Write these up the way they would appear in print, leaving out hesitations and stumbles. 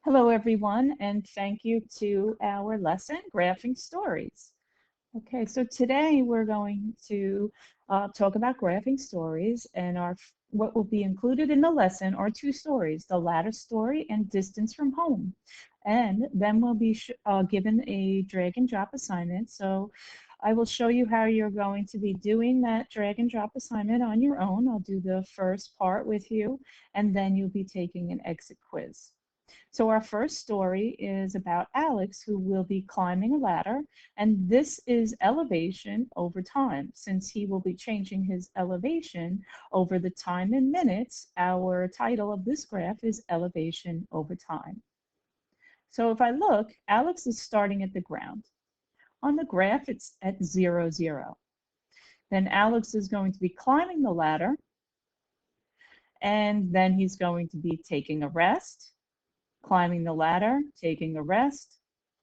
Hello, everyone, and thank you to our lesson, Graphing Stories. Okay, so today we're going to talk about graphing stories, and what will be included in the lesson are two stories, the ladder story and distance from home. And then we'll be given a drag and drop assignment. So I will show you how you're going to be doing that drag and drop assignment on your own. I'll do the first part with you, and then you'll be taking an exit quiz. So our first story is about Alex, who will be climbing a ladder, and this is elevation over time. Since he will be changing his elevation over the time in minutes, our title of this graph is elevation over time. So if I look, Alex is starting at the ground. On the graph, it's at 0, 0. Then Alex is going to be climbing the ladder, and then he's going to be taking a rest, climbing the ladder, taking a rest,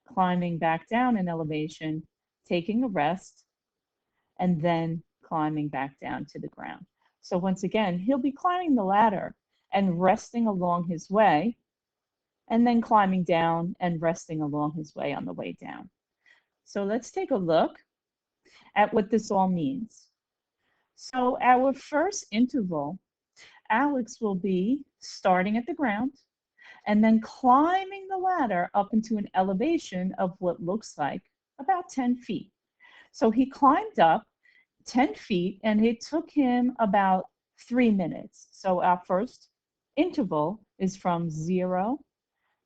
climbing back down in elevation, taking a rest, and then climbing back down to the ground. So once again, he'll be climbing the ladder and resting along his way, and then climbing down and resting along his way on the way down. So let's take a look at what this all means. So our first interval, Alex will be starting at the ground, and then climbing the ladder up into an elevation of what looks like about 10 feet. So he climbed up 10 feet, and it took him about 3 minutes. So our first interval is from 0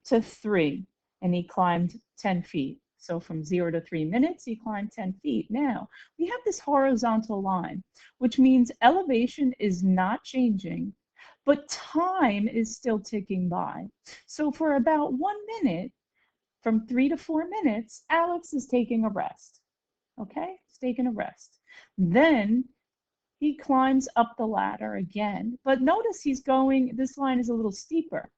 to 3, and he climbed 10 feet. So from 0 to 3 minutes, he climbed 10 feet. Now, we have this horizontal line, which means elevation is not changing, but time is still ticking by. So for about 1 minute, from 3 to 4 minutes, Alex is taking a rest. Okay, he's taking a rest. Then he climbs up the ladder again, but notice he's going, this line is a little steeper.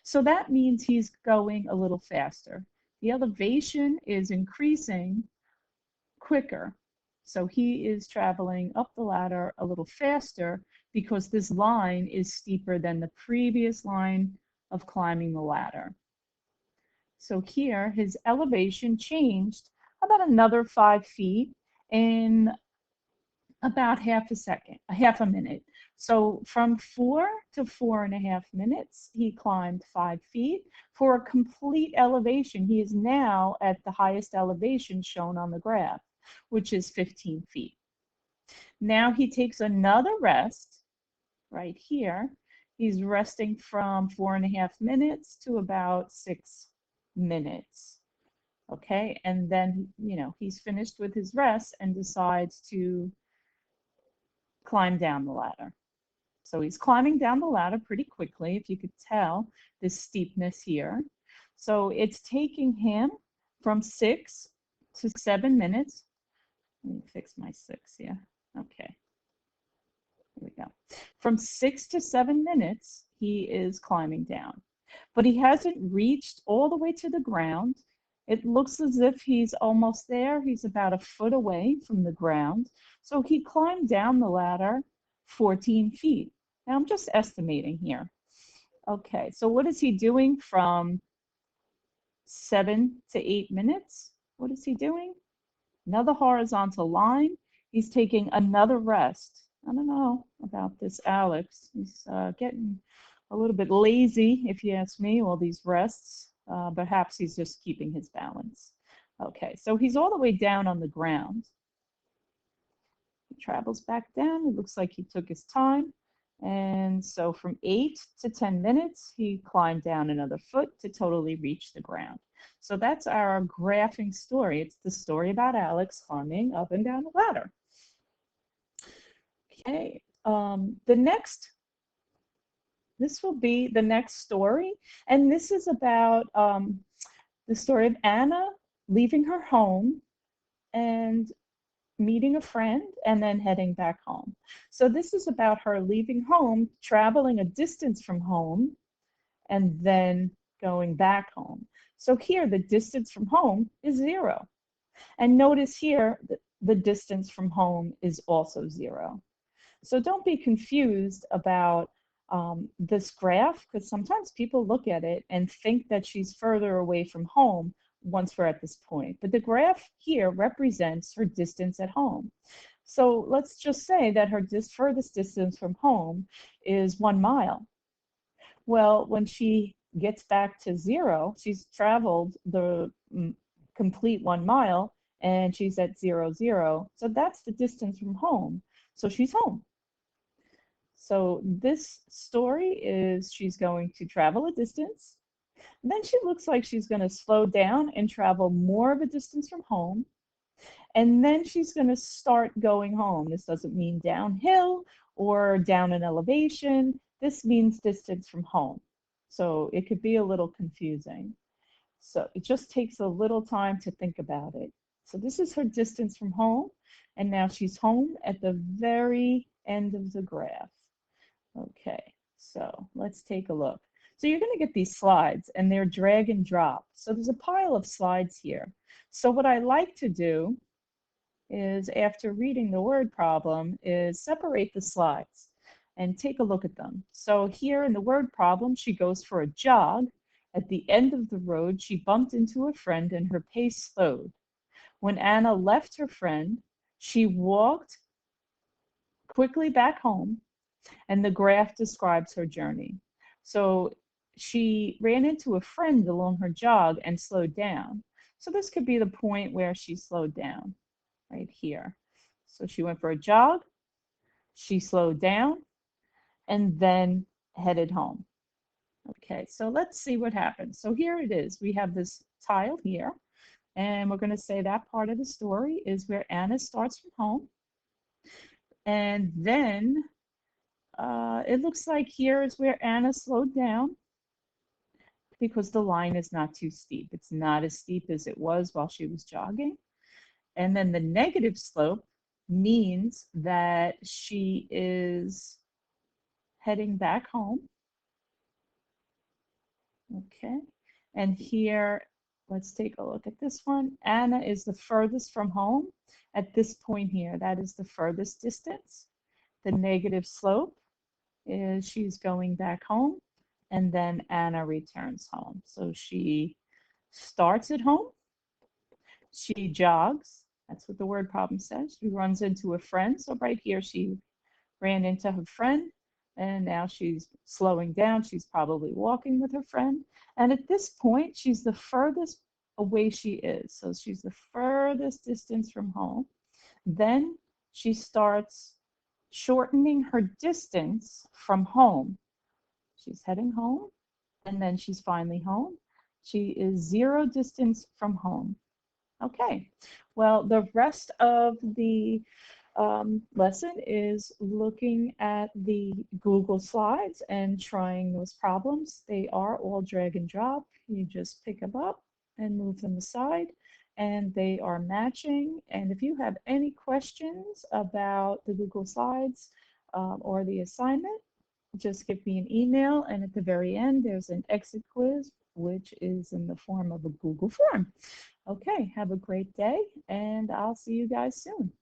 So that means he's going a little faster. The elevation is increasing quicker. So he is traveling up the ladder a little faster because this line is steeper than the previous line of climbing the ladder. So here, his elevation changed about another 5 feet in about half a minute. So from 4 to 4.5 minutes, he climbed 5 feet. For a complete elevation, he is now at the highest elevation shown on the graph, which is 15 feet. Now he takes another rest right here. He's resting from 4.5 minutes to about 6 minutes. Okay, and then, he's finished with his rest and decides to climb down the ladder. So he's climbing down the ladder pretty quickly, if you could tell the steepness here. So it's taking him from 6 to 7 minutes. Let me fix my 6 here. Okay. Here we go. From 6 to 7 minutes, he is climbing down. But he hasn't reached all the way to the ground. It looks as if he's almost there. He's about a foot away from the ground. So he climbed down the ladder 14 feet. Now I'm just estimating here. Okay, so what is he doing from 7 to 8 minutes? What is he doing? Another horizontal line. He's taking another rest. I don't know about this Alex. He's getting a little bit lazy, if you ask me, all these rests. Perhaps he's just keeping his balance. Okay, so he's all the way down on the ground. He travels back down. It looks like he took his time. And so from 8 to 10 minutes, he climbed down another foot to totally reach the ground. So that's our graphing story. It's the story about Alex climbing up and down the ladder. Okay, this will be the next story, and this is about the story of Anna leaving her home and meeting a friend and then heading back home. So this is about her leaving home, traveling a distance from home, and then going back home. So here, the distance from home is 0. And notice here, the distance from home is also 0. So don't be confused about this graph, because sometimes people look at it and think that she's further away from home once we're at this point. But the graph here represents her distance at home. So let's just say that her furthest distance from home is 1 mile. Well, when she gets back to 0, she's traveled the complete 1 mile and she's at 0, 0. So that's the distance from home. So she's home. So this story is she's going to travel a distance. Then she looks like she's going to slow down and travel more of a distance from home. And then she's going to start going home. This doesn't mean downhill or down an elevation. This means distance from home. So it could be a little confusing. So it just takes a little time to think about it. So this is her distance from home. And now she's home at the very end of the graph. Okay, so let's take a look. So you're going to get these slides and they're drag and drop. So there's a pile of slides here. So what I like to do is, after reading the word problem, is separate the slides and take a look at them. So here in the word problem, she goes for a jog. At the end of the road, she bumped into a friend and her pace slowed. When Anna left her friend, she walked quickly back home, and the graph describes her journey. So she ran into a friend along her jog and slowed down. So this could be the point where she slowed down, right here. So she went for a jog, she slowed down, and then headed home. Okay, so let's see what happens. So here it is. We have this tile here, and we're going to say that part of the story is where Anna starts from home. And then it looks like here is where Anna slowed down because the line is not too steep. It's not as steep as it was while she was jogging. And then the negative slope means that she is heading back home. Okay, and here, let's take a look at this one. Anna is the furthest from home at this point here. That is the furthest distance. The negative slope is she's going back home, and then Anna returns home. So she starts at home, she jogs, that's what the word problem says. She runs into a friend. So right here, she ran into her friend, and now she's slowing down. She's probably walking with her friend. And at this point, she's the furthest away she is. So she's the furthest distance from home. Then she starts shortening her distance from home. She's heading home, and then she's finally home. She is 0 distance from home. Okay, well, the rest of the lesson is looking at the Google Slides and trying those problems. They are all drag and drop. You just pick them up and move them aside, and they are matching. And if you have any questions about the Google Slides or the assignment, just give me an email, and at the very end, there's an exit quiz, which is in the form of a Google form. Okay, have a great day, and I'll see you guys soon.